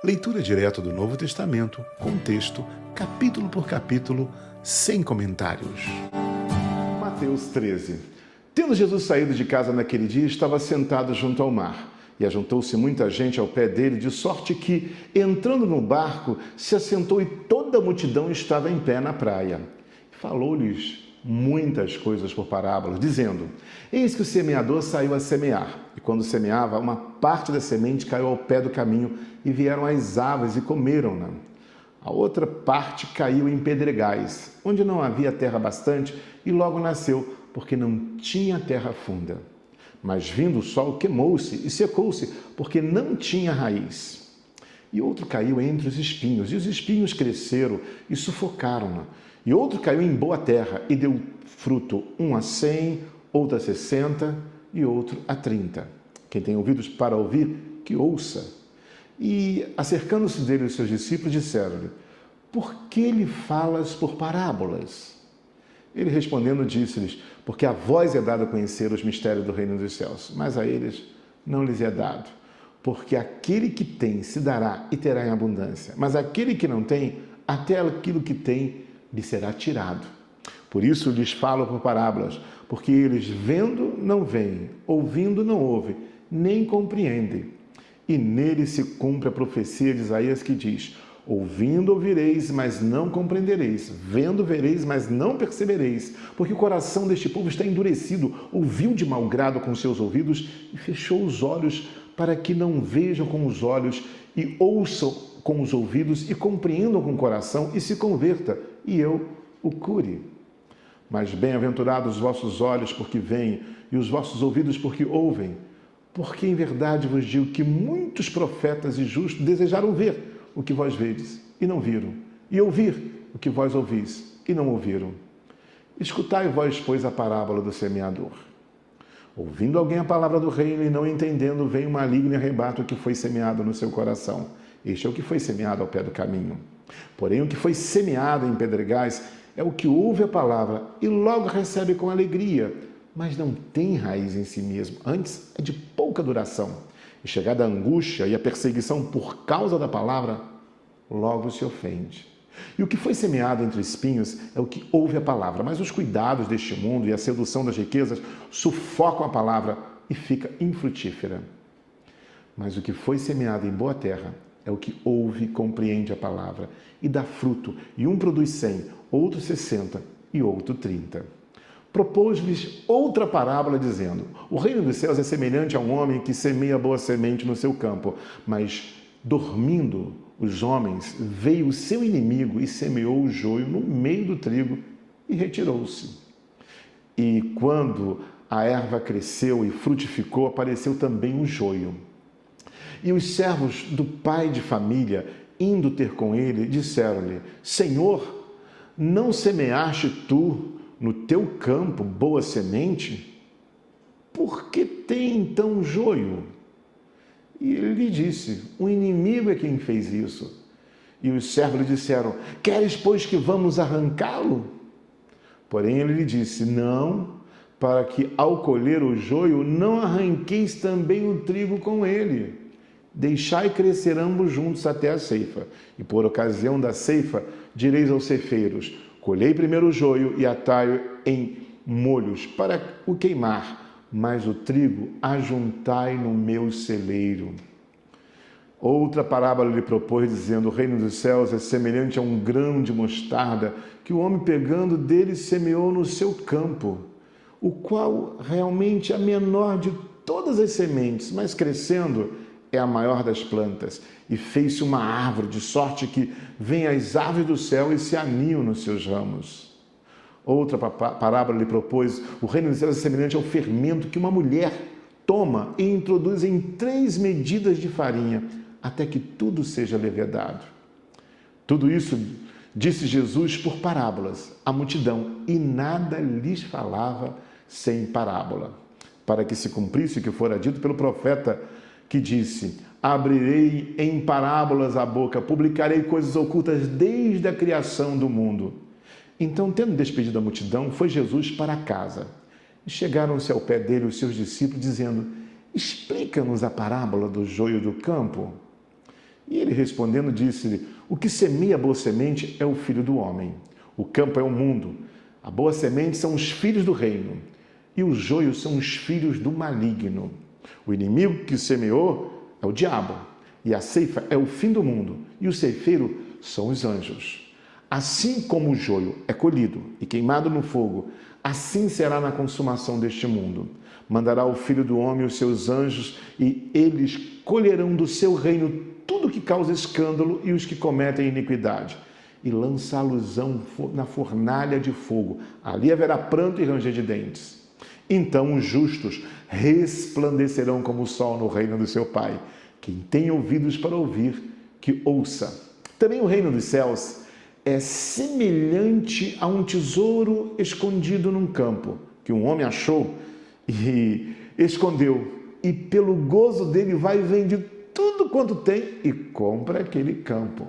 Leitura direta do Novo Testamento, com texto, capítulo por capítulo, sem comentários. Mateus 13. Tendo Jesus saído de casa naquele dia, estava sentado junto ao mar. E ajuntou-se muita gente ao pé dele, de sorte que, entrando no barco, se assentou e toda a multidão estava em pé na praia. Falou-lhes muitas coisas por parábolas, dizendo: Eis que o semeador saiu a semear. E quando semeava, uma parte da semente caiu ao pé do caminho, e vieram as aves e comeram-na. A outra parte caiu em pedregais, onde não havia terra bastante, e logo nasceu, porque não tinha terra funda. Mas vindo o sol, queimou-se e secou-se, porque não tinha raiz. E outro caiu entre os espinhos, e os espinhos cresceram e sufocaram-na. E outro caiu em boa terra, e deu fruto, um a 100, outro a 60, e outro a 30. Quem tem ouvidos para ouvir, que ouça. E, acercando-se dele os seus discípulos, disseram-lhe: Por que lhe falas por parábolas? Ele respondendo disse-lhes: Porque a vós é dado conhecer os mistérios do reino dos céus, mas a eles não lhes é dado. Porque aquele que tem se dará e terá em abundância, mas aquele que não tem, até aquilo que tem lhe será tirado. Por isso lhes falo por parábolas, porque eles vendo não veem, ouvindo não ouvem, nem compreendem. E nele se cumpre a profecia de Isaías que diz: Ouvindo ouvireis, mas não compreendereis. Vendo vereis, mas não percebereis. Porque o coração deste povo está endurecido, ouviu de mau grado com seus ouvidos e fechou os olhos, para que não vejam com os olhos e ouçam com os ouvidos e compreendam com o coração e se converta, e eu o cure. Mas bem-aventurados os vossos olhos, porque veem, e os vossos ouvidos, porque ouvem. Porque em verdade vos digo que muitos profetas e justos desejaram ver o que vós vedes, e não viram, e ouvir o que vós ouvis, e não ouviram. Escutai vós, pois, a parábola do semeador. Ouvindo alguém a palavra do reino e não entendendo, vem o maligno e arrebata o que foi semeado no seu coração. Este é o que foi semeado ao pé do caminho. Porém, o que foi semeado em pedregais é o que ouve a palavra e logo recebe com alegria, mas não tem raiz em si mesmo, antes é de pouca duração. E chegada a angústia e a perseguição por causa da palavra, logo se ofende. E o que foi semeado entre espinhos é o que ouve a palavra, mas os cuidados deste mundo e a sedução das riquezas sufocam a palavra e fica infrutífera. Mas o que foi semeado em boa terra é o que ouve e compreende a palavra e dá fruto, e um produz 100, outro 60 e outro 30. Propôs-lhes outra parábola, dizendo: O reino dos céus é semelhante a um homem que semeia boa semente no seu campo, mas, dormindo os homens, veio o seu inimigo e semeou o joio no meio do trigo e retirou-se. E quando a erva cresceu e frutificou, apareceu também o joio. E os servos do pai de família, indo ter com ele, disseram-lhe: Senhor, não semeaste tu no teu campo boa semente? Por que tem então joio? E ele lhe disse: O inimigo é quem fez isso. E os servos lhe disseram: Queres, pois, que vamos arrancá-lo? Porém ele lhe disse: Não, para que ao colher o joio não arranqueis também o trigo com ele. Deixai crescer ambos juntos até a ceifa. E por ocasião da ceifa direis aos ceifeiros: Colhei primeiro o joio e atai-o em molhos para o queimar, mas o trigo ajuntai no meu celeiro. Outra parábola lhe propôs, dizendo: O reino dos céus é semelhante a um grão de mostarda que o homem, pegando dele, semeou no seu campo, o qual realmente é a menor de todas as sementes, mas crescendo é a maior das plantas, e fez-se uma árvore, de sorte que vêm as aves do céu e se aninham nos seus ramos. Outra parábola lhe propôs: O reino dos céus é semelhante ao fermento que uma mulher toma e introduz em 3 medidas de farinha, até que tudo seja levedado. Tudo isso disse Jesus por parábolas à multidão, e nada lhes falava sem parábola, para que se cumprisse o que fora dito pelo profeta, que disse: Abrirei em parábolas a boca, publicarei coisas ocultas desde a criação do mundo. Então, tendo despedido a multidão, foi Jesus para casa. E chegaram-se ao pé dele os seus discípulos, dizendo: Explica-nos a parábola do joio do campo. E ele respondendo disse-lhe: o que semeia a boa semente é o filho do homem. O campo é o mundo. A boa semente são os filhos do reino. E os joios são os filhos do maligno. O inimigo que semeou é o diabo. E a ceifa é o fim do mundo. E o ceifeiro são os anjos. Assim como o joio é colhido e queimado no fogo, assim será na consumação deste mundo. Mandará o Filho do Homem os seus anjos, e eles colherão do seu reino tudo que causa escândalo e os que cometem iniquidade, e lançá-los-ão na fornalha de fogo. Ali haverá pranto e ranger de dentes. Então os justos resplandecerão como o sol no reino do seu Pai. Quem tem ouvidos para ouvir, que ouça. Também o reino dos céus é semelhante a um tesouro escondido num campo, que um homem achou e escondeu, e pelo gozo dele vai e vende tudo quanto tem e compra aquele campo.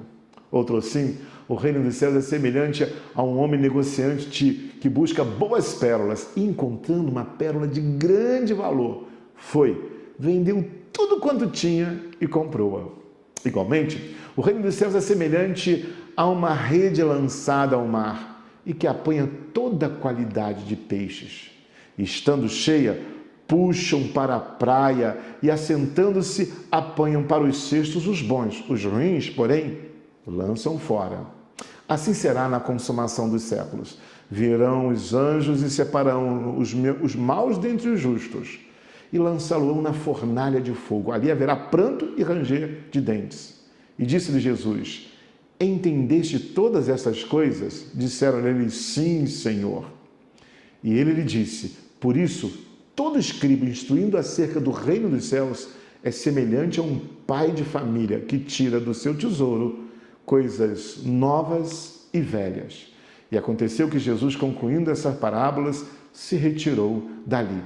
Outro assim, o reino dos céus é semelhante a um homem negociante que busca boas pérolas, e encontrando uma pérola de grande valor, vendeu tudo quanto tinha e comprou-a. Igualmente, o reino dos céus é semelhante a uma rede lançada ao mar e que apanha toda a qualidade de peixes. E, estando cheia, puxam para a praia e, assentando-se, apanham para os cestos os bons. Os ruins, porém, lançam fora. Assim será na consumação dos séculos. Virão os anjos e separarão os maus dentre os justos e lançá-lo na fornalha de fogo. Ali haverá pranto e ranger de dentes. E disse-lhe Jesus: entendeste todas essas coisas? Disseram-lhe: sim, Senhor. E ele lhe disse: por isso, todo escriba instruindo acerca do reino dos céus é semelhante a um pai de família que tira do seu tesouro coisas novas e velhas. E aconteceu que Jesus, concluindo essas parábolas, se retirou dali.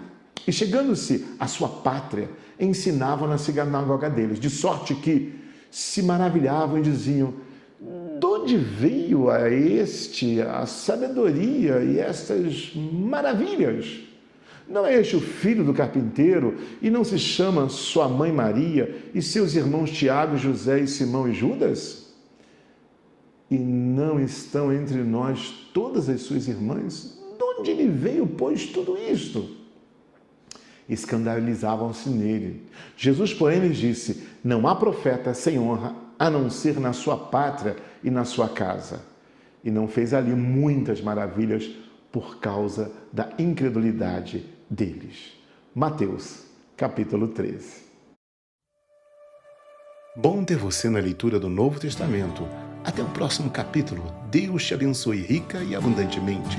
E chegando-se à sua pátria, ensinava na sinagoga deles, de sorte que se maravilhavam e diziam: de onde veio a sabedoria e estas maravilhas? Não é este o filho do carpinteiro? E não se chama sua mãe Maria e seus irmãos Tiago, José e Simão e Judas? E não estão entre nós todas as suas irmãs? De onde lhe veio, pois, tudo isto? Escandalizavam-se nele. Jesus, porém, lhes disse: não há profeta sem honra, a não ser na sua pátria e na sua casa. E não fez ali muitas maravilhas por causa da incredulidade deles. Mateus, capítulo 13. Bom ter você na leitura do Novo Testamento. Até o próximo capítulo. Deus te abençoe rica e abundantemente.